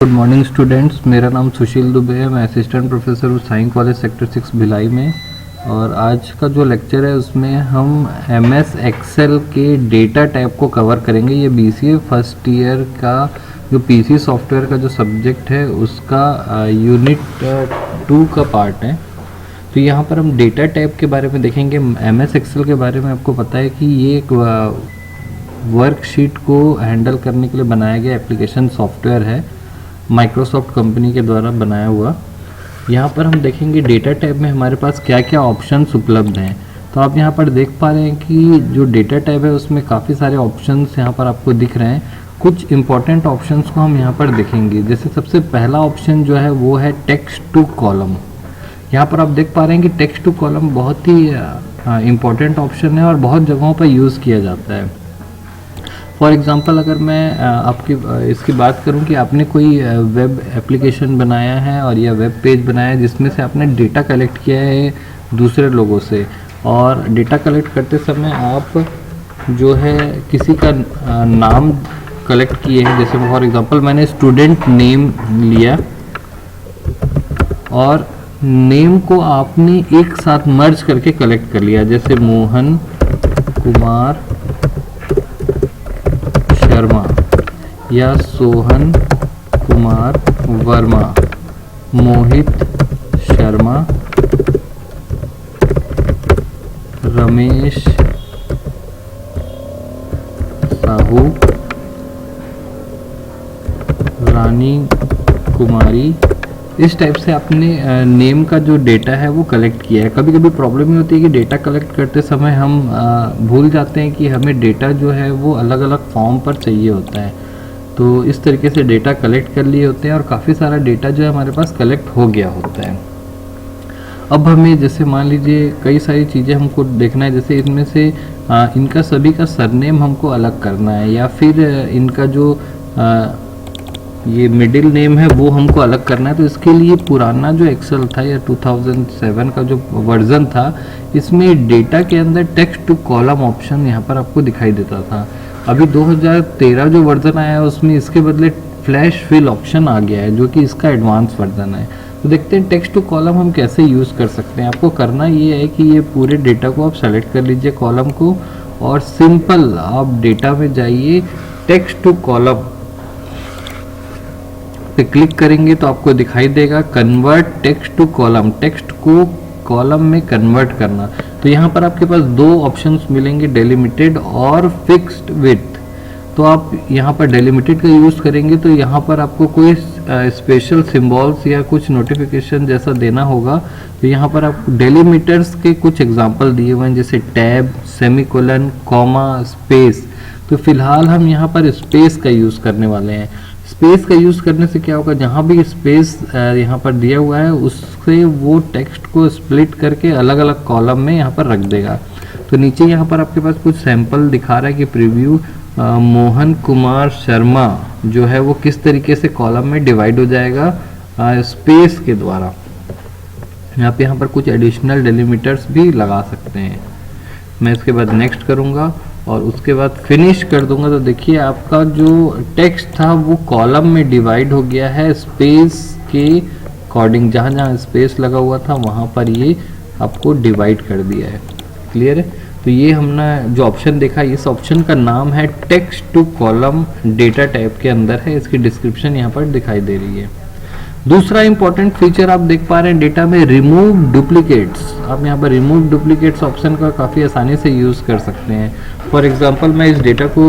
Good morning students, मेरा नाम सुशील दुबे है। मैं असिस्टेंट प्रोफेसर हूँ साइंस कॉलेज सेक्टर 6 भिलाई में। और आज का जो लेक्चर है उसमें हम एमएस एक्सेल के डेटा टाइप को कवर करेंगे। ये बीसीए फर्स्ट ईयर का जो पीसी सॉफ्टवेयर का जो सब्जेक्ट है उसका यूनिट 2 का पार्ट है। तो यहाँ पर हम डेटा टाइप के बारे में देखेंगे। एमएस एक्सेल के बारे में आपको पता है कि ये एक वर्कशीट को हैंडल करने के लिए बनाया गया एप्लीकेशन सॉफ्टवेयर है, माइक्रोसॉफ्ट कंपनी के द्वारा बनाया हुआ। यहाँ पर हम देखेंगे डेटा टाइप में हमारे पास क्या क्या ऑप्शंस उपलब्ध हैं। तो आप यहाँ पर देख पा रहे हैं कि जो डेटा टाइप है उसमें काफ़ी सारे ऑप्शंस यहाँ पर आपको दिख रहे हैं। कुछ इंपॉर्टेंट ऑप्शंस को हम यहाँ पर देखेंगे। जैसे सबसे पहला ऑप्शन जो है वो है टेक्स्ट टू कॉलम। यहाँ पर आप देख पा रहे हैं कि टेक्स्ट टू कॉलम बहुत ही इम्पॉर्टेंट ऑप्शन है और बहुत जगहों पर यूज़ किया जाता है। फॉर एग्ज़ाम्पल अगर मैं आपकी इसकी बात करूं कि आपने कोई वेब एप्लीकेशन बनाया है और या वेब पेज बनाया है जिसमें से आपने डेटा कलेक्ट किया है दूसरे लोगों से, और डेटा कलेक्ट करते समय आप जो है किसी का नाम कलेक्ट किए हैं। जैसे फॉर एग्ज़ाम्पल मैंने स्टूडेंट नेम लिया और नेम को आपने एक साथ मर्ज करके कलेक्ट कर लिया, जैसे मोहन कुमार शर्मा या सोहन कुमार वर्मा, मोहित शर्मा, रमेश साहू, रानी कुमारी। इस टाइप से आपने नेम का जो डेटा है वो कलेक्ट किया है। कभी कभी प्रॉब्लम ये होती है कि डेटा कलेक्ट करते समय हम भूल जाते हैं कि हमें डेटा जो है वो अलग अलग फॉर्म पर चाहिए होता है। तो इस तरीके से डेटा कलेक्ट कर लिए होते हैं और काफ़ी सारा डेटा जो है हमारे पास कलेक्ट हो गया होता है। अब हमें जैसे मान लीजिए कई सारी चीज़ें हमको देखना है, जैसे इनमें से इनका सभी का सरनेम हमको अलग करना है, या फिर इनका जो ये मिडिल नेम है वो हमको अलग करना है। तो इसके लिए पुराना जो एक्सेल था या 2007 का जो वर्ज़न था, इसमें डेटा के अंदर टेक्स्ट टू कॉलम ऑप्शन यहाँ पर आपको दिखाई देता था। अभी 2013 जो वर्ज़न आया है उसमें इसके बदले फ्लैश फिल ऑप्शन आ गया है, जो कि इसका एडवांस वर्ज़न है। तो देखते हैं टेक्स्ट टू कॉलम हम कैसे यूज़ कर सकते हैं। आपको करना ये है कि ये पूरे डेटा को आप सेलेक्ट कर लीजिए कॉलम को, और सिंपल आप डेटा में जाइए, टेक्स्ट टू कॉलम पे क्लिक करेंगे तो आपको दिखाई देगा convert text to column, text को कॉलम में कन्वर्ट करना। तो यहाँ पर आपके पास दो ऑप्शंस मिलेंगे, डेलिमिटेड और फिक्स्ड विड्थ। तो आप यहाँ पर डेलिमिटेड का यूज़ करेंगे तो यहाँ पर आपको कोई स्पेशल सिंबल्स या कुछ नोटिफिकेशन जैसा देना होगा। तो यहाँ पर आप डेलिमिटर्स के कुछ एग्जांपल दिए हुए हैं, जैसे टैब, सेमीकोलन, कॉमा, स्पेस। तो फिलहाल हम यहाँ पर स्पेस का यूज़ करने वाले हैं। स्पेस का यूज़ करने से क्या होगा, जहाँ भी स्पेस यहाँ पर दिया हुआ है उससे वो टेक्स्ट को स्प्लिट करके अलग अलग कॉलम में यहाँ पर रख देगा। तो नीचे यहाँ पर आपके पास कुछ सैंपल दिखा रहा है कि प्रीव्यू मोहन कुमार शर्मा जो है वो किस तरीके से कॉलम में डिवाइड हो जाएगा स्पेस के द्वारा। आप यहाँ पर कुछ एडिशनल डेलिमिटर्स भी लगा सकते हैं। मैं इसके बाद नेक्स्ट करूँगा और उसके बाद फिनिश कर दूंगा। तो देखिए आपका जो टेक्स्ट था वो कॉलम में डिवाइड हो गया है स्पेस के अकॉर्डिंग। जहाँ जहाँ स्पेस लगा हुआ था वहाँ पर ये आपको डिवाइड कर दिया है। क्लियर है? तो ये हमने जो ऑप्शन देखा, इस ऑप्शन का नाम है text to column, data type के अंदर है। इसकी डिस्क्रिप्शन यहाँ पर दिखाई दे रही है। दूसरा इंपॉर्टेंट फीचर आप देख पा रहे हैं डेटा में, रिमूव डुप्लीकेट्स। आप यहाँ पर रिमूव डुप्लीकेट्स ऑप्शन का काफ़ी आसानी से यूज़ कर सकते हैं। फॉर एग्जांपल मैं इस डेटा को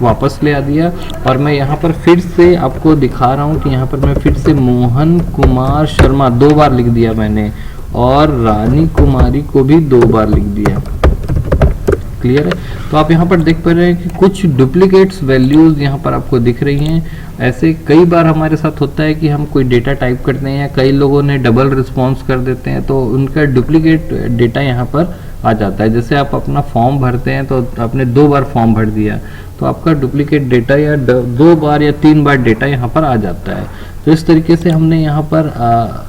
वापस ले आ दिया और मैं यहाँ पर फिर से आपको दिखा रहा हूँ कि यहाँ पर मैं फिर से मोहन कुमार शर्मा 2 बार लिख दिया मैंने, और रानी कुमारी को भी 2 बार लिख दिया। क्लियर है? तो आप यहाँ पर देख पा रहे हैं कि कुछ डुप्लीकेट्स वैल्यूज़ यहाँ पर आपको दिख रही हैं। ऐसे कई बार हमारे साथ होता है कि हम कोई डेटा टाइप करते हैं या कई लोगों ने डबल रिस्पॉन्स कर देते हैं, तो उनका डुप्लीकेट डेटा यहाँ पर आ जाता है। जैसे आप अपना फॉर्म भरते हैं तो आपने 2 बार फॉर्म भर दिया तो आपका डुप्लीकेट डेटा या 2 बार या 3 बार डेटा यहाँ पर आ जाता है। तो इस तरीके से हमने यहाँ पर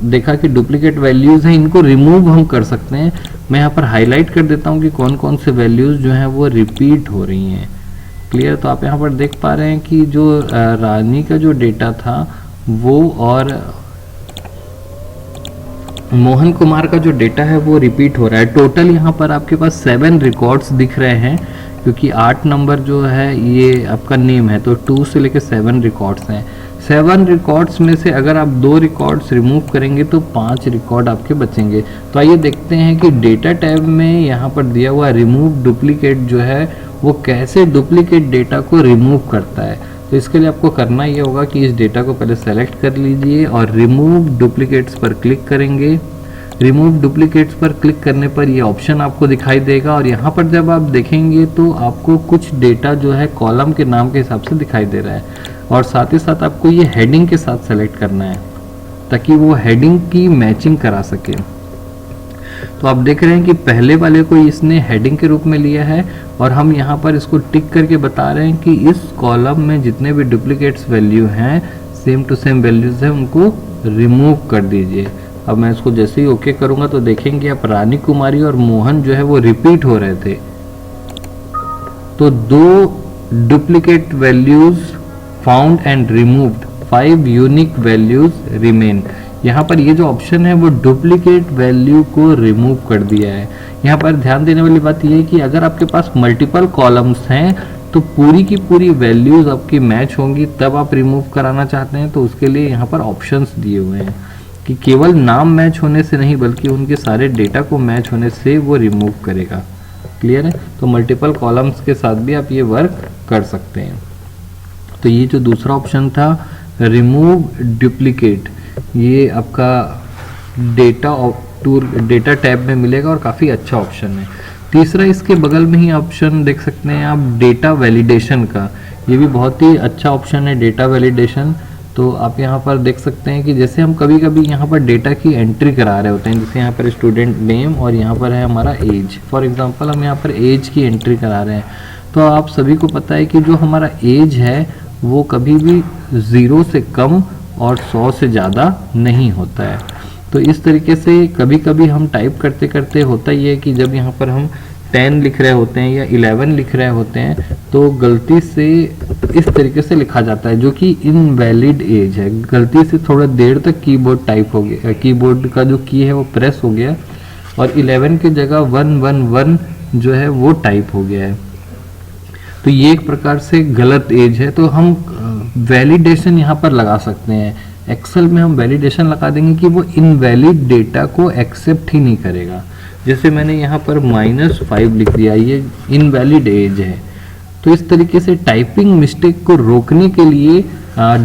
देखा कि डुप्लीकेट वैल्यूज़ हैं, इनको रिमूव हम कर सकते हैं। मैं यहाँ पर हाईलाइट कर देता हूँ कि कौन कौन से वैल्यूज़ जो हैं वो रिपीट हो रही हैं। क्लियर। तो आप यहाँ पर देख पा रहे हैं कि जो रानी का जो डेटा था वो और मोहन कुमार का जो डेटा है वो रिपीट हो रहा है। टोटल यहाँ पर आपके पास 7 रिकॉर्ड्स दिख रहे हैं, क्योंकि 8 नंबर जो है ये आपका नेम है, तो 2 से लेकर 7 रिकॉर्ड्स हैं। 7 रिकॉर्ड्स में से अगर आप 2 रिकॉर्ड्स रिमूव करेंगे तो 5 रिकॉर्ड आपके बचेंगे। तो आइए देखते हैं कि डेटा टैब में यहाँ पर दिया हुआ रिमूव डुप्लीकेट जो है वो कैसे डुप्लीकेट डेटा को रिमूव करता है। तो इसके लिए आपको करना ये होगा कि इस डेटा को पहले सेलेक्ट कर लीजिए और रिमूव डुप्लीकेट्स पर क्लिक करेंगे। रिमूव डुप्लीकेट्स पर क्लिक करने पर ये ऑप्शन आपको दिखाई देगा और यहाँ पर जब आप देखेंगे तो आपको कुछ डेटा जो है कॉलम के नाम के हिसाब से दिखाई दे रहा है, और साथ ही साथ आपको ये हेडिंग के साथ सेलेक्ट करना है ताकि वो हेडिंग की मैचिंग करा सके। तो आप देख रहे हैं कि पहले वाले को इसने हेडिंग के रूप में लिया है और हम यहाँ पर इसको टिक करके बता रहे हैं कि इस कॉलम में जितने भी डुप्लीकेट्स वैल्यू हैं, सेम टू सेम वैल्यूज हैं, उनको रिमूव कर दीजिए। अब मैं इसको जैसे ही ओके करूँगा तो देखेंगे आप रानी कुमारी और मोहन जो है वो रिपीट हो रहे थे। तो 2 duplicate values found and removed, 5 unique values remain. यहाँ पर ये जो ऑप्शन है वो डुप्लीकेट वैल्यू को रिमूव कर दिया है। यहाँ पर ध्यान देने वाली बात यह है कि अगर आपके पास मल्टीपल कॉलम्स हैं तो पूरी की पूरी वैल्यूज आपकी मैच होंगी, तब आप रिमूव कराना चाहते हैं तो उसके लिए यहाँ पर ऑप्शंस दिए हुए हैं कि केवल नाम मैच होने से नहीं बल्कि उनके सारे डेटा को मैच होने से वो रिमूव करेगा। क्लियर है। तो मल्टीपल कॉलम्स के साथ भी आप ये वर्क कर सकते हैं। तो ये जो दूसरा ऑप्शन था रिमूव डुप्लीकेट, ये आपका डेटा टैब में मिलेगा और काफ़ी अच्छा ऑप्शन है। तीसरा इसके बगल में ही ऑप्शन देख सकते हैं आप डेटा वैलिडेशन का, ये भी बहुत ही अच्छा ऑप्शन है डेटा वैलिडेशन। तो आप यहाँ पर देख सकते हैं कि जैसे हम कभी कभी यहाँ पर डेटा की एंट्री करा रहे होते हैं, जैसे यहाँ पर स्टूडेंट नेम और यहाँ पर है हमारा एज। फॉर एग्जांपल हम यहाँ पर एज की एंट्री करा रहे हैं, तो आप सभी को पता है कि जो हमारा एज है वो कभी भी 0 से कम और 100 से ज़्यादा नहीं होता है। तो इस तरीके से कभी कभी हम टाइप करते करते होता ये है कि जब यहाँ पर हम 10 लिख रहे होते हैं या 11 लिख रहे होते हैं तो गलती से इस तरीके से लिखा जाता है जो कि इनवैलिड एज है। गलती से थोड़ा देर तक कीबोर्ड टाइप हो गया, कीबोर्ड का जो की है वो प्रेस हो गया और 11 की जगह 111 जो है वो टाइप हो गया है। तो ये एक प्रकार से गलत एज है। तो हम वैलिडेशन यहाँ पर लगा सकते हैं। एक्सेल में हम वैलिडेशन लगा देंगे कि वो इनवैलिड डेटा को एक्सेप्ट ही नहीं करेगा। जैसे मैंने यहाँ पर -5 लिख दिया, ये इनवैलिड एज है। तो इस तरीके से टाइपिंग मिस्टेक को रोकने के लिए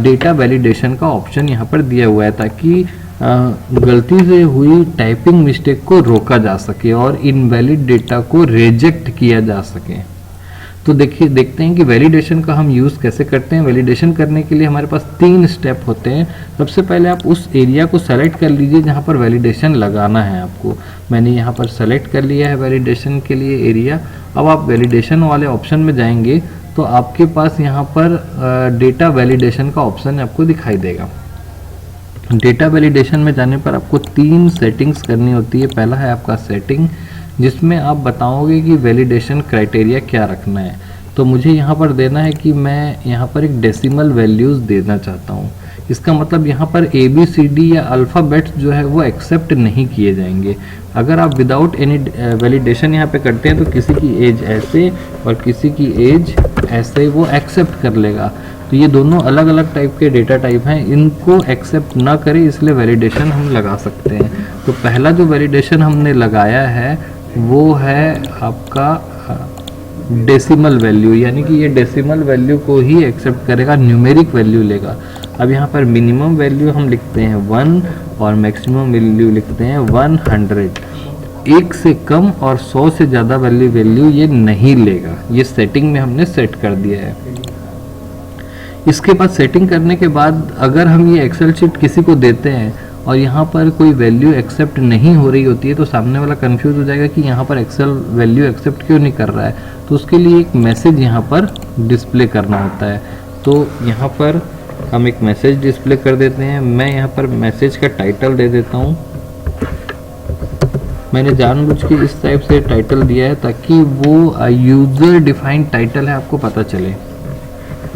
डेटा वैलिडेशन का ऑप्शन यहाँ पर दिया हुआ है ताकि गलती से हुई टाइपिंग मिस्टेक को रोका जा सके और इनवैलिड डेटा को रिजेक्ट किया जा सके। तो देखते हैं कि वैलिडेशन का हम यूज़ कैसे करते हैं। वैलिडेशन करने के लिए हमारे पास 3 स्टेप होते हैं। सबसे पहले आप उस एरिया को सेलेक्ट कर लीजिए जहाँ पर वैलिडेशन लगाना है आपको। मैंने यहाँ पर सेलेक्ट कर लिया है वैलिडेशन के लिए एरिया। अब आप वैलिडेशन वाले ऑप्शन में जाएंगे तो आपके पास यहाँ पर डेटा वैलिडेशन का ऑप्शन आपको दिखाई देगा। डेटा वैलिडेशन में जाने पर आपको 3 सेटिंग्स करनी होती है। पहला है आपका सेटिंग, जिसमें आप बताओगे कि वैलिडेशन क्राइटेरिया क्या रखना है। तो मुझे यहाँ पर देना है कि मैं यहाँ पर एक डेसिमल वैल्यूज़ देना चाहता हूँ। इसका मतलब यहाँ पर ABCD या अल्फ़ाबेट्स जो है वो एक्सेप्ट नहीं किए जाएंगे। अगर आप विदाउट एनी वैलिडेशन यहाँ पे करते हैं तो किसी की एज ऐसे और किसी की एज ऐसे वो एक्सेप्ट कर लेगा। तो ये दोनों अलग अलग टाइप के डेटा टाइप हैं, इनको एक्सेप्ट ना करें इसलिए वैलिडेशन हम लगा सकते हैं। तो पहला जो वैलिडेशन हमने लगाया है वो है आपका डेसिमल वैल्यू, यानी कि ये डेसिमल वैल्यू को ही एक्सेप्ट करेगा, न्यूमेरिक वैल्यू लेगा। अब यहाँ पर मिनिमम वैल्यू हम लिखते हैं 1 और मैक्सिमम वैल्यू लिखते हैं 100। 1 से कम और 100 से ज़्यादा वैल्यू ये नहीं लेगा। ये सेटिंग में हमने सेट कर दिया है। इसके बाद सेटिंग करने के बाद अगर हम ये एक्सेल शीट किसी को देते हैं और यहाँ पर कोई वैल्यू एक्सेप्ट नहीं हो रही होती है तो सामने वाला कंफ्यूज हो जाएगा कि यहाँ पर एक्सेल वैल्यू एक्सेप्ट क्यों नहीं कर रहा है। तो उसके लिए एक मैसेज यहाँ पर डिस्प्ले करना होता है। तो यहाँ पर हम एक मैसेज डिस्प्ले कर देते हैं। मैं यहाँ पर मैसेज का टाइटल दे देता हूँ मैंने जानबूझ के इस टाइप से टाइटल दिया है ताकि वो यूज़र डिफाइंड टाइटल है, आपको पता चले।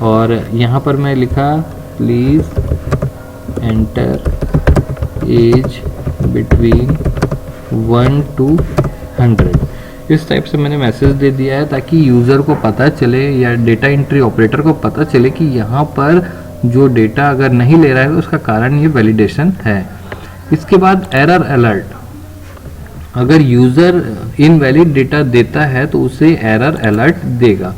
और यहाँ पर मैं लिखा please enter age between 1 to 100। इस टाइप से मैंने मैसेज दे दिया है ताकि यूज़र को पता चले या डेटा एंट्री ऑपरेटर को पता चले कि यहाँ पर जो डेटा अगर नहीं ले रहा है तो उसका कारण ये वैलिडेशन है। इसके बाद एरर अलर्ट, अगर यूज़र इनवैलिड डेटा देता है तो उसे एरर अलर्ट देगा।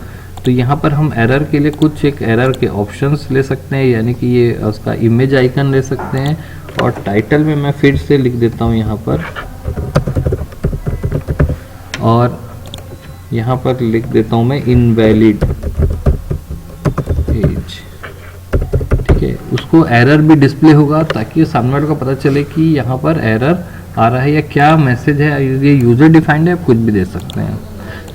तो यहाँ पर हम एरर के लिए कुछ एक एरर के ऑप्शंस ले सकते हैं, यानी कि ये उसका इमेज आइकन ले सकते हैं। और टाइटल में मैं फिर से लिख देता हूँ यहाँ पर, और यहाँ पर लिख देता हूँ मैं इनवैलिड एज। ठीक है, उसको एरर भी डिस्प्ले होगा ताकि सामने वाले को पता चले कि यहाँ पर एरर आ रहा है या क्या मैसेज है, ये यूज़र डिफाइंड है, आप कुछ भी दे सकते हैं।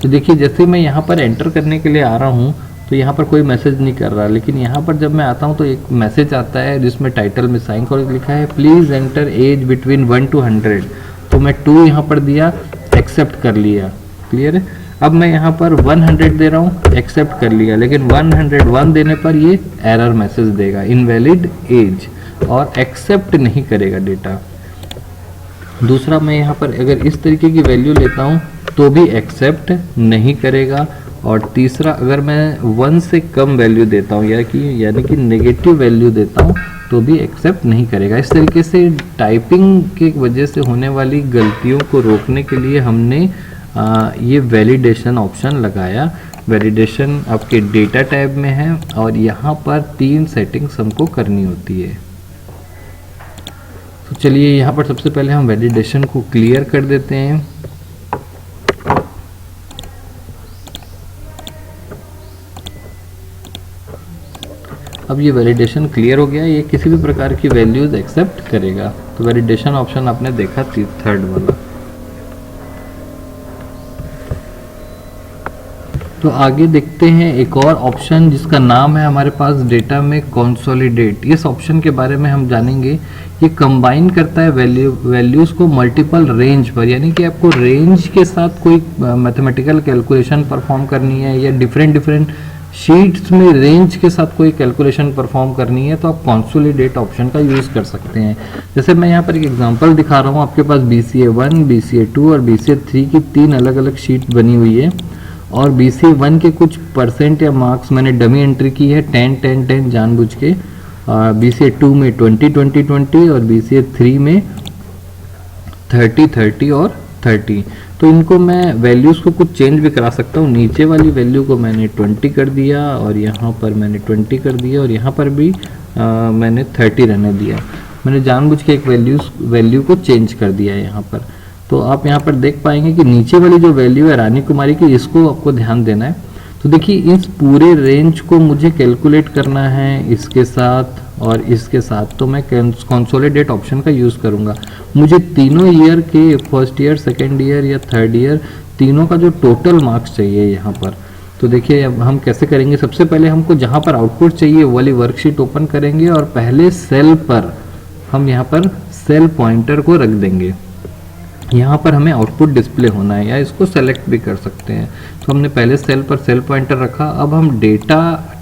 तो देखिए जैसे मैं यहाँ पर एंटर करने के लिए आ रहा हूँ तो यहाँ पर कोई मैसेज नहीं कर रहा, लेकिन यहाँ पर जब मैं आता हूँ तो एक मैसेज आता है जिसमें टाइटल में साइन कर लिखा है please enter age between 1 to 100। तो मैं 2 यहाँ पर दिया, एक्सेप्ट कर लिया, क्लियर है। अब मैं यहाँ पर 100 दे रहा हूँ, एक्सेप्ट कर लिया, लेकिन 101 देने पर ये एरर मैसेज देगा इनवैलिड एज, और एक्सेप्ट नहीं करेगा डेटा। दूसरा, मैं यहाँ पर अगर इस तरीके की वैल्यू लेता हूँ तो भी एक्सेप्ट नहीं करेगा। और तीसरा, अगर मैं 1 से कम वैल्यू देता हूँ यानी कि नेगेटिव वैल्यू देता हूँ तो भी एक्सेप्ट नहीं करेगा। इस तरीके से टाइपिंग के वजह से होने वाली गलतियों को रोकने के लिए हमने ये वैलिडेशन ऑप्शन लगाया। वैलिडेशन आपके डेटा टैब में है और यहाँ पर 3 सेटिंग्स हमको करनी होती है। तो चलिए यहाँ पर सबसे पहले हम वैलिडेशन को क्लियर कर देते हैं। अब ये वैलिडेशन क्लियर हो गया, ये किसी भी प्रकार की वैल्यूज एक्सेप्ट करेगा। तो वैलिडेशन ऑप्शन आपने देखा थर्ड वाला। तो आगे देखते हैं एक और ऑप्शन जिसका नाम है हमारे पास डेटा में कंसोलिडेट। इस ऑप्शन के बारे में हम जानेंगे। ये कंबाइन करता है वैल्यूज को मल्टीपल रेंज पर, यानी कि आपको रेंज के साथ कोई मैथमेटिकल कैलकुलेशन परफॉर्म करनी है या डिफरेंट शीट्स में रेंज के साथ कोई कैलकुलेशन परफॉर्म करनी है तो आप कंसोलिडेट ऑप्शन का यूज़ कर सकते हैं। जैसे मैं यहाँ पर एक एग्जांपल दिखा रहा हूँ, आपके पास BCA1, BCA2 और BCA3 की 3 अलग अलग शीट बनी हुई है और BCA1 के कुछ परसेंट या मार्क्स मैंने डमी एंट्री की है 10 10 10 जानबूझ के। BCA2 में 20 20 20 और BCA3 में 30 30 और 30। तो इनको मैं वैल्यूज़ को कुछ चेंज भी करा सकता हूँ। नीचे वाली वैल्यू को मैंने 20 कर दिया और यहाँ पर मैंने 20 कर दिया और यहाँ पर भी मैंने 30 रहने दिया। मैंने जानबूझ के एक वैल्यू को चेंज कर दिया है यहाँ पर। तो आप यहाँ पर देख पाएंगे कि नीचे वाली जो वैल्यू है रानी कुमारी की, इसको आपको ध्यान देना है। तो देखिए इस पूरे रेंज को मुझे कैलकुलेट करना है इसके साथ और इसके साथ, तो मैं कंसोलिडेट ऑप्शन का यूज़ करूँगा। मुझे तीनों ईयर के फर्स्ट ईयर, सेकेंड ईयर या थर्ड ईयर तीनों का जो टोटल मार्क्स चाहिए यहाँ पर। तो देखिए अब हम कैसे करेंगे। सबसे पहले हमको जहाँ पर आउटपुट चाहिए वो वाली वर्कशीट ओपन करेंगे और पहले सेल पर हम यहाँ पर सेल पॉइंटर को रख देंगे। यहाँ पर हमें आउटपुट डिस्प्ले होना है या इसको सेलेक्ट भी कर सकते हैं। तो हमने पहले सेल पर सेल पॉइंटर रखा। अब हम डेटा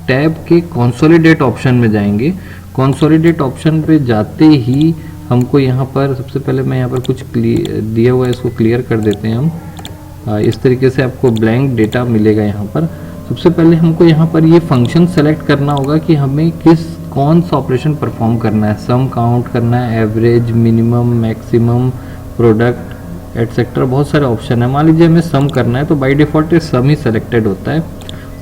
टैब के कंसोलिडेट ऑप्शन में जाएंगे। कंसोलिडेट ऑप्शन पे जाते ही हमको यहाँ पर सबसे पहले मैं यहाँ पर कुछ दिया हुआ है, इसको क्लियर कर देते हैं हम। इस तरीके से आपको ब्लैंक डेटा मिलेगा यहाँ पर। सबसे पहले हमको यहाँ पर ये फंक्शन सेलेक्ट करना होगा कि हमें कौन सा ऑपरेशन परफॉर्म करना है। सम काउंट करना है, average, minimum, maximum, product etcetera, बहुत सारे ऑप्शन है। मान लीजिए हमें सम करना है तो बाय डिफ़ॉल्ट सम ही सेलेक्टेड होता है।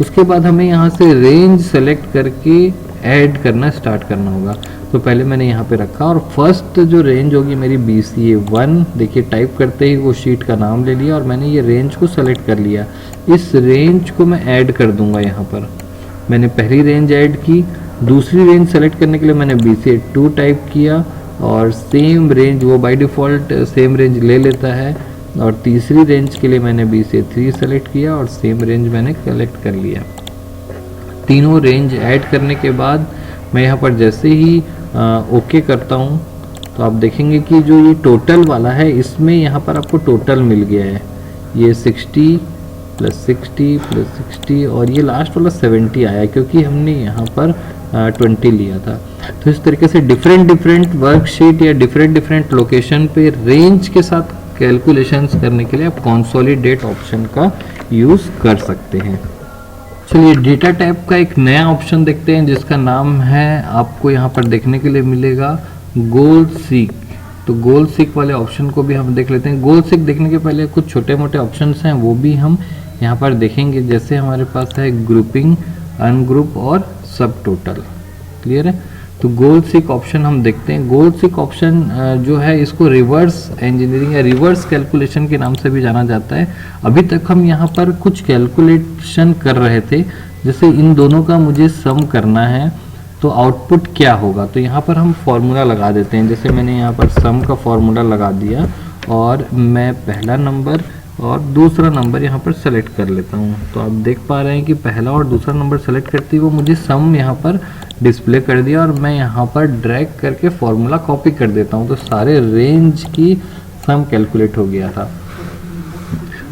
उसके बाद हमें यहाँ से रेंज सेलेक्ट करके ऐड करना स्टार्ट करना होगा। तो पहले मैंने यहाँ पे रखा और फर्स्ट जो रेंज होगी मेरी BCA1, देखिए टाइप करते ही वो शीट का नाम ले लिया और मैंने ये रेंज को सेलेक्ट कर लिया। इस रेंज को मैं ऐड कर दूंगा। यहाँ पर मैंने पहली रेंज ऐड की। दूसरी रेंज सेलेक्ट करने के लिए मैंने BCA2 टाइप किया और सेम रेंज, वो बाय डिफ़ॉल्ट सेम रेंज ले लेता है। और तीसरी रेंज के लिए मैंने BCA3 सेलेक्ट किया और सेम रेंज मैंने कलेक्ट कर लिया। तीनों रेंज ऐड करने के बाद मैं यहाँ पर जैसे ही ओके करता हूँ तो आप देखेंगे कि जो ये टोटल वाला है इसमें यहाँ पर आपको टोटल मिल गया है, ये 60 प्लस 60 प्लस 60 और ये लास्ट वाला 70 आया क्योंकि हमने यहाँ पर 20 लिया था। तो इस तरीके से डिफरेंट वर्कशीट या डिफरेंट लोकेशन पे रेंज के साथ कैलकुलेशंस करने के लिए आप कंसोलिडेट ऑप्शन का यूज़ कर सकते हैं। चलिए डेटा टाइप का एक नया ऑप्शन देखते हैं जिसका नाम है, आपको यहाँ पर देखने के लिए मिलेगा गोल सीक। तो गोल सीक वाले ऑप्शन को भी हम देख लेते हैं। गोल सीक देखने के पहले कुछ छोटे मोटे ऑप्शंस हैं वो भी हम यहाँ पर देखेंगे। जैसे हमारे पास है ग्रुपिंग, अनग्रुप और सब टोटल। क्लियर है? तो गोल सीक ऑप्शन हम देखते हैं। गोल सीक ऑप्शन जो है इसको रिवर्स इंजीनियरिंग या रिवर्स कैलकुलेशन के नाम से भी जाना जाता है। अभी तक हम यहाँ पर कुछ कैलकुलेशन कर रहे थे, जैसे इन दोनों का मुझे सम करना है तो आउटपुट क्या होगा। तो यहाँ पर हम फॉर्मूला लगा देते हैं। जैसे मैंने यहाँ पर सम का फॉर्मूला लगा दिया और मैं पहला नंबर और दूसरा नंबर यहाँ पर सेलेक्ट कर लेता हूँ। तो आप देख पा रहे हैं कि पहला और दूसरा नंबर सेलेक्ट करते ही वो मुझे सम यहाँ पर डिस्प्ले कर दिया और मैं यहाँ पर ड्रैग करके फॉर्मूला कॉपी कर देता हूँ। तो सारे रेंज की सम कैलकुलेट हो गया था।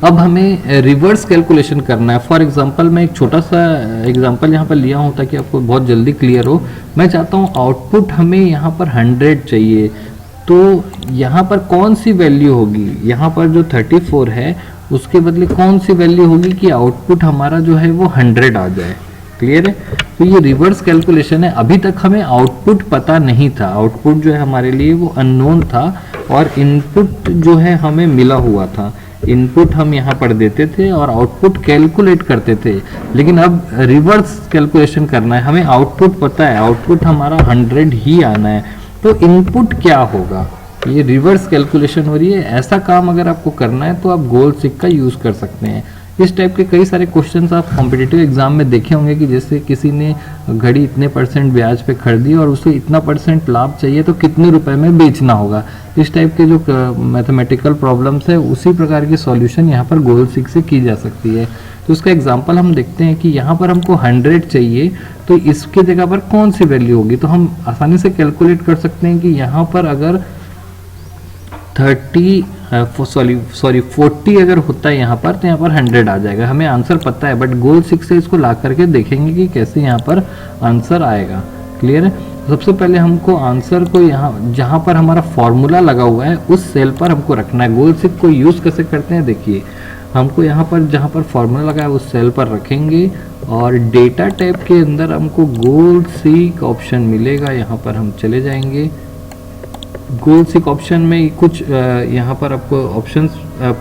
अब हमें रिवर्स कैलकुलेशन करना है। फॉर एग्जांपल मैं एक छोटा सा एग्जांपल यहाँ पर लिया हूँ ताकि आपको बहुत जल्दी क्लियर हो। मैं चाहता हूँ आउटपुट हमें यहाँ पर 100 चाहिए, तो यहाँ पर कौन सी वैल्यू होगी, यहाँ पर जो 34 है उसके बदले कौन सी वैल्यू होगी कि आउटपुट हमारा जो है वो 100 आ जाए। क्लियर है? तो ये रिवर्स कैलकुलेशन है। अभी तक हमें आउटपुट पता नहीं था, आउटपुट जो है हमारे लिए वो अननोन था और इनपुट जो है हमें मिला हुआ था। इनपुट हम यहाँ पर देते थे और आउटपुट कैलकुलेट करते थे। लेकिन अब रिवर्स कैलकुलेशन करना है, हमें आउटपुट पता है, आउटपुट हमारा 100 ही आना है, तो इनपुट क्या होगा, ये रिवर्स कैलकुलेशन हो रही है। ऐसा काम अगर आपको करना है तो आप गोल सीक का यूज़ कर सकते हैं। इस टाइप के कई सारे क्वेश्चंस आप कॉम्पिटिटिव एग्जाम में देखे होंगे कि जैसे किसी ने घड़ी इतने % ब्याज पे खरीदी और उसे इतना % लाभ चाहिए तो कितने रुपए में बेचना होगा। इस टाइप के जो मैथमेटिकल प्रॉब्लम्स है उसी प्रकार की सॉल्यूशन यहाँ पर गोल सीक से की जा सकती है। तो उसका एग्जांपल हम देखते हैं कि यहाँ पर हमको 100 चाहिए, तो इसके जगह पर कौन सी वैल्यू होगी। तो हम आसानी से कैलकुलेट कर सकते हैं कि यहाँ पर अगर 40 अगर होता है यहाँ पर, तो यहाँ पर 100 आ जाएगा। हमें आंसर पता है, बट गोल सीक से इसको ला करके देखेंगे कि कैसे यहाँ पर आंसर आएगा। क्लियर है? सबसे पहले हमको आंसर को यहाँ जहाँ पर हमारा फॉर्मूला लगा हुआ है उस सेल पर हमको रखना है। गोल सीक को यूज़ कैसे करते हैं देखिए, हमको यहाँ पर जहाँ पर फॉर्मूला लगा है उस सेल पर रखेंगे और डेटा टाइप के अंदर हमको गोल सीक ऑप्शन मिलेगा। यहाँ पर हम चले जाएंगे। गोल सीक ऑप्शन में कुछ यहाँ पर आपको ऑप्शंस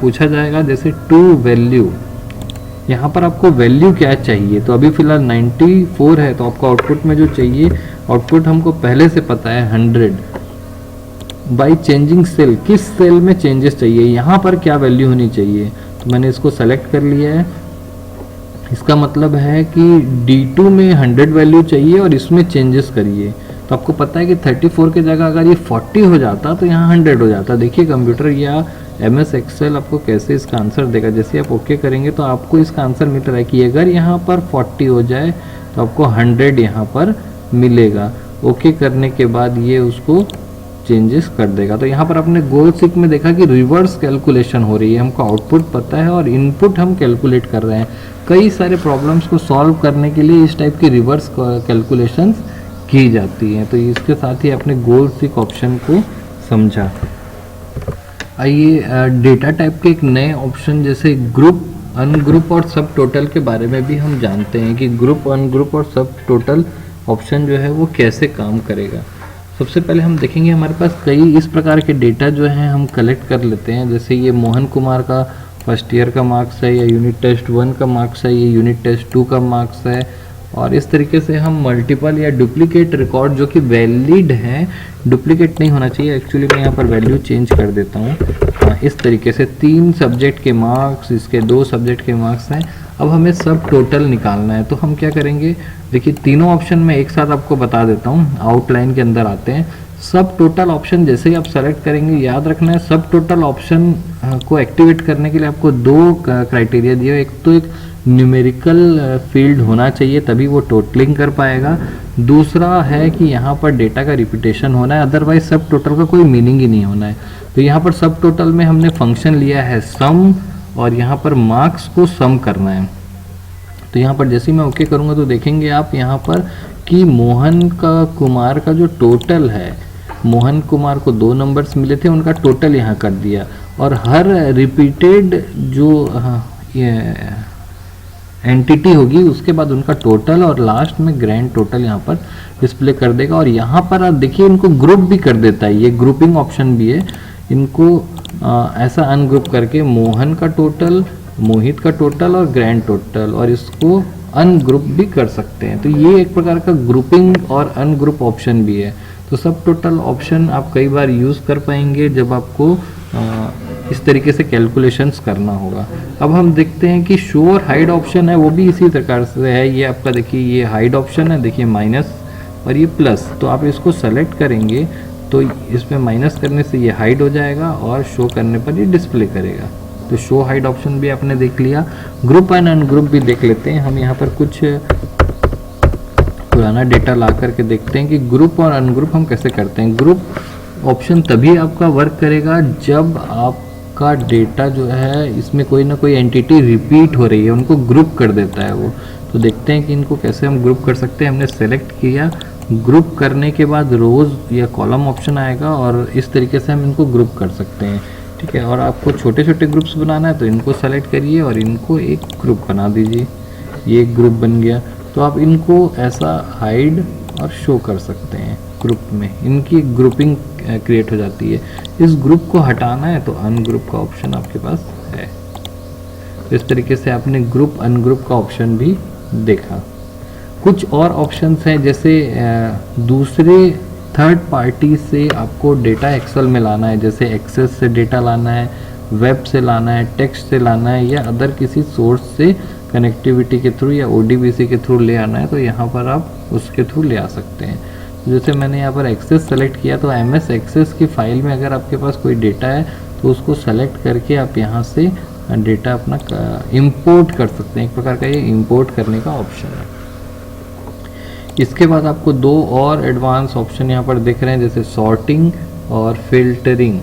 पूछा जाएगा, जैसे टू वैल्यू। यहाँ पर आपको वैल्यू क्या चाहिए, तो अभी फिलहाल 94 है, तो आपको आउटपुट में जो चाहिए, आउटपुट हमको पहले से पता है 100। बाई चेंजिंग सेल, किस सेल में चेंजेस चाहिए, यहाँ पर क्या वैल्यू होनी चाहिए, तो मैंने इसको सेलेक्ट कर लिया है। इसका मतलब है कि D2 में 100 वैल्यू चाहिए और इसमें चेंजेस करिए। तो आपको पता है कि 34 की जगह अगर ये 40 हो जाता तो यहाँ 100 हो जाता। देखिए कंप्यूटर या MS एक्सेल आपको कैसे इसका आंसर देगा। जैसे आप ओके करेंगे तो आपको इसका आंसर मिल रहा है कि अगर यहाँ पर 40 हो जाए तो आपको 100 यहाँ पर मिलेगा। ओके करने के बाद ये उसको चेंजेस कर देगा। तो यहाँ पर आपने गोल सीक में देखा कि रिवर्स कैलकुलेशन हो रही है, हमको आउटपुट पता है और इनपुट हम कैलकुलेट कर रहे हैं। कई सारे प्रॉब्लम्स को सॉल्व करने के लिए इस टाइप की रिवर्स कैलकुलेशंस की जाती हैं। तो इसके साथ ही आपने गोल सीक ऑप्शन को समझा। आइए डेटा टाइप के एक नए ऑप्शन जैसे ग्रुप, अनग्रुप और सब टोटल के बारे में भी हम जानते हैं कि ग्रुप, अनग्रुप और सब टोटल ऑप्शन जो है वो कैसे काम करेगा। सबसे पहले हम देखेंगे हमारे पास कई इस प्रकार के डेटा जो हैं हम कलेक्ट कर लेते हैं। जैसे ये मोहन कुमार का फर्स्ट ईयर का मार्क्स है, या यूनिट टेस्ट 1 का मार्क्स है, ये यूनिट टेस्ट 2 का मार्क्स है। और इस तरीके से हम मल्टीपल या डुप्लीकेट रिकॉर्ड जो कि वैलिड हैं, डुप्लीकेट नहीं होना चाहिए, एक्चुअली मैं यहाँ पर वैल्यू चेंज कर देता हूँ। इस तरीके से 3 सब्जेक्ट के मार्क्स, इसके 2 सब्जेक्ट के मार्क्स हैं। अब हमें सब टोटल निकालना है, तो हम क्या करेंगे, देखिए तीनों ऑप्शन मैं एक साथ आपको बता देता हूँ। आउटलाइन के अंदर आते हैं। सब टोटल ऑप्शन जैसे ही आप सेलेक्ट करेंगे, याद रखना है सब टोटल ऑप्शन को एक्टिवेट करने के लिए आपको 2 क्राइटेरिया दिए। एक तो एक न्यूमेरिकल फील्ड होना चाहिए, तभी वो टोटलिंग कर पाएगा। दूसरा है कि यहाँ पर डेटा का रिपीटेशन होना है, अदरवाइज सब टोटल का कोई मीनिंग ही नहीं होना है। तो यहाँ पर सब टोटल में हमने फंक्शन लिया है सम, और यहाँ पर मार्क्स को सम करना है। तो यहाँ पर जैसे ही मैं ओके करूँगा तो देखेंगे आप यहाँ पर कि मोहन का कुमार का जो टोटल है, मोहन कुमार को 2 नंबर्स मिले थे, उनका टोटल यहाँ कर दिया, और हर रिपीटेड जो एंटिटी होगी उसके बाद उनका टोटल और लास्ट में ग्रैंड टोटल यहाँ पर डिस्प्ले कर देगा। और यहाँ पर आप देखिए इनको ग्रुप भी कर देता है, ये ग्रुपिंग ऑप्शन भी है। इनको ऐसा अनग्रुप करके मोहन का टोटल, मोहित का टोटल और ग्रैंड टोटल, और इसको अनग्रुप भी कर सकते हैं। तो ये एक प्रकार का ग्रुपिंग और अनग्रुप ऑप्शन भी है। तो सब टोटल ऑप्शन आप कई बार यूज़ कर पाएंगे जब आपको इस तरीके से कैलकुलेशंस करना होगा। अब हम देखते हैं कि शो और हाइड ऑप्शन है, वो भी इसी प्रकार से है। ये आपका देखिए ये हाइड ऑप्शन है, देखिए माइनस और ये प्लस। तो आप इसको सेलेक्ट करेंगे तो इसमें माइनस करने से ये हाइड हो जाएगा और शो करने पर ये डिस्प्ले करेगा। तो शो हाइड ऑप्शन भी आपने देख लिया। ग्रुप एंड अनग्रुप भी देख लेते हैं। हम यहाँ पर कुछ पुराना डेटा ला करके देखते हैं कि ग्रुप और अनग्रुप हम कैसे करते हैं। ग्रुप ऑप्शन तभी आपका वर्क करेगा जब आपका डेटा जो है इसमें कोई ना कोई एंटिटी रिपीट हो रही है, उनको ग्रुप कर देता है वो। तो देखते हैं कि इनको कैसे हम ग्रुप कर सकते हैं। हमने सेलेक्ट किया, ग्रुप करने के बाद रोज या कॉलम ऑप्शन आएगा और इस तरीके से हम इनको ग्रुप कर सकते हैं, ठीक है। और आपको छोटे छोटे ग्रुप्स बनाना है तो इनको सेलेक्ट करिए और इनको एक ग्रुप बना दीजिए। ये एक ग्रुप बन गया। तो आप इनको ऐसा हाइड और शो कर सकते हैं ग्रुप में, इनकी ग्रुपिंग क्रिएट हो जाती है। इस ग्रुप को हटाना है तो अनग्रुप का ऑप्शन आपके पास है। इस तरीके से आपने ग्रुप अनग्रुप का ऑप्शन भी देखा। कुछ और ऑप्शंस हैं, जैसे दूसरे थर्ड पार्टी से आपको डेटा एक्सेल में लाना है, जैसे एक्सेस से डेटा लाना है, वेब से लाना है, टेक्स्ट से लाना है, या अदर किसी सोर्स से कनेक्टिविटी के थ्रू या ODBC के थ्रू ले आना है, तो यहाँ पर आप उसके थ्रू ले आ सकते हैं। जैसे मैंने यहाँ पर एक्सेस सेलेक्ट किया तो MS एक्सेस की फाइल में अगर आपके पास कोई डेटा है तो उसको सेलेक्ट करके आप यहाँ से डेटा अपना इंपोर्ट कर सकते हैं। एक प्रकार का ये इंपोर्ट करने का ऑप्शन है। इसके बाद आपको 2 और एडवांस ऑप्शन यहाँ पर दिख रहे हैं, जैसे सॉर्टिंग और फिल्टरिंग,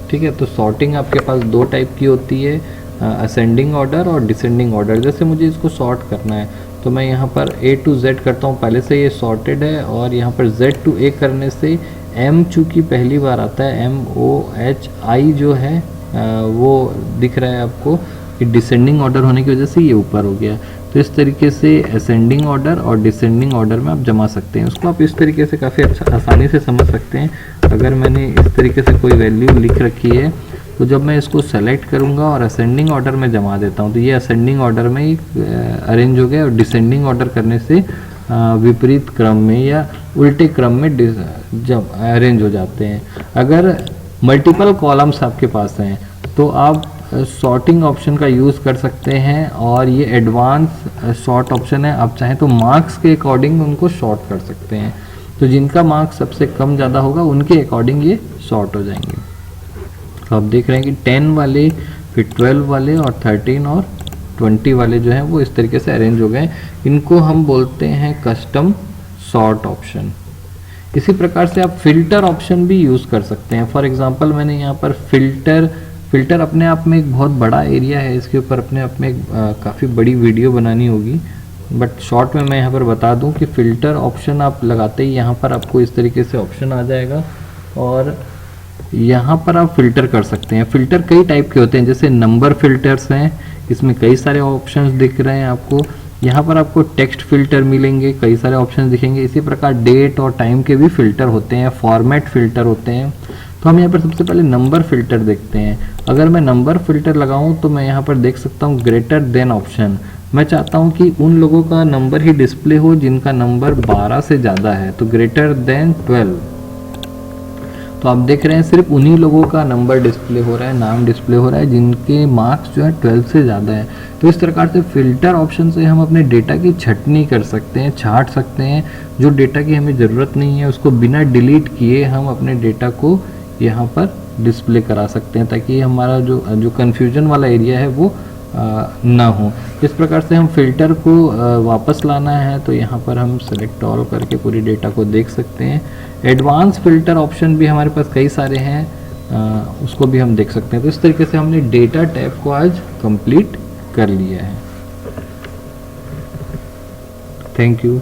ठीक है। तो सॉर्टिंग आपके पास 2 टाइप की होती है, असेंडिंग ऑर्डर और डिसेंडिंग ऑर्डर। जैसे मुझे इसको सॉर्ट करना है तो मैं यहाँ पर A to Z करता हूँ, पहले से ये सॉर्टेड है, और यहाँ पर Z to A करने से M चूँकि पहली बार आता है, MOHI जो है वो दिख रहा है आपको, कि डिसेंडिंग ऑर्डर होने की वजह से ये ऊपर हो गया। तो इस तरीके से असेंडिंग ऑर्डर और डिसेंडिंग ऑर्डर में आप जमा सकते हैं। उसको आप इस तरीके से काफ़ी आसानी से समझ सकते हैं। अगर मैंने इस तरीके से कोई वैल्यू लिख रखी है तो जब मैं इसको सेलेक्ट करूंगा और असेंडिंग ऑर्डर में जमा देता हूं तो ये असेंडिंग ऑर्डर में ही अरेंज हो गया, और डिसेंडिंग ऑर्डर करने से विपरीत क्रम में या उल्टे क्रम में जब अरेंज हो जाते हैं। अगर मल्टीपल कॉलम्स आपके पास हैं तो आप सॉर्टिंग ऑप्शन का यूज़ कर सकते हैं, और ये एडवांस सॉर्ट ऑप्शन है। आप चाहें तो मार्क्स के अकॉर्डिंग उनको सॉर्ट कर सकते हैं। तो जिनका मार्क्स सबसे कम ज़्यादा होगा उनके अकॉर्डिंग ये सॉर्ट हो जाएंगे। तो आप देख रहे हैं कि 10 वाले, फिर 12 वाले और 13 और 20 वाले जो हैं वो इस तरीके से अरेंज हो गए। इनको हम बोलते हैं कस्टम सॉर्ट ऑप्शन। इसी प्रकार से आप फिल्टर ऑप्शन भी यूज़ कर सकते हैं। फॉर एग्जांपल मैंने यहाँ पर फिल्टर अपने आप में एक बहुत बड़ा एरिया है, इसके ऊपर अपने आप में काफ़ी बड़ी वीडियो बनानी होगी, बट शॉर्ट में मैं यहाँ पर बता दूँ कि फ़िल्टर ऑप्शन आप लगाते ही यहाँ पर आपको इस तरीके से ऑप्शन आ जाएगा, और यहाँ पर आप फिल्टर कर सकते हैं। फ़िल्टर कई टाइप के होते हैं, जैसे नंबर फिल्टर्स हैं, इसमें कई सारे ऑप्शंस दिख रहे हैं आपको। यहाँ पर आपको टेक्स्ट फिल्टर मिलेंगे, कई सारे ऑप्शंस दिखेंगे। इसी प्रकार डेट और टाइम के भी फिल्टर होते हैं, फॉर्मेट फिल्टर होते हैं। तो हम यहाँ पर सबसे पहले नंबर फिल्टर देखते हैं। अगर मैं नंबर फिल्टर लगाऊं तो मैं यहाँ पर देख सकता हूँ ग्रेटर देन ऑप्शन। मैं चाहता हूँ कि उन लोगों का नंबर ही डिस्प्ले हो जिनका नंबर 12 से ज़्यादा है, तो ग्रेटर देन 12। तो आप देख रहे हैं सिर्फ उन्हीं लोगों का नंबर डिस्प्ले हो रहा है, नाम डिस्प्ले हो रहा है जिनके मार्क्स जो है 12 से ज़्यादा है। तो इस प्रकार से फिल्टर ऑप्शन से हम अपने डेटा की छँटनी कर सकते हैं, छांट सकते हैं। जो डेटा की हमें ज़रूरत नहीं है उसको बिना डिलीट किए हम अपने डेटा को यहाँ पर डिस्प्ले करा सकते हैं, ताकि हमारा जो कन्फ्यूजन वाला एरिया है वो ना हो। इस प्रकार से हम फिल्टर को वापस लाना है तो यहाँ पर हम सेलेक्ट ऑल करके पूरी डेटा को देख सकते हैं। एडवांस फिल्टर ऑप्शन भी हमारे पास कई सारे हैं, उसको भी हम देख सकते हैं। तो इस तरीके से हमने डेटा टैब को आज कंप्लीट कर लिया है। Thank you.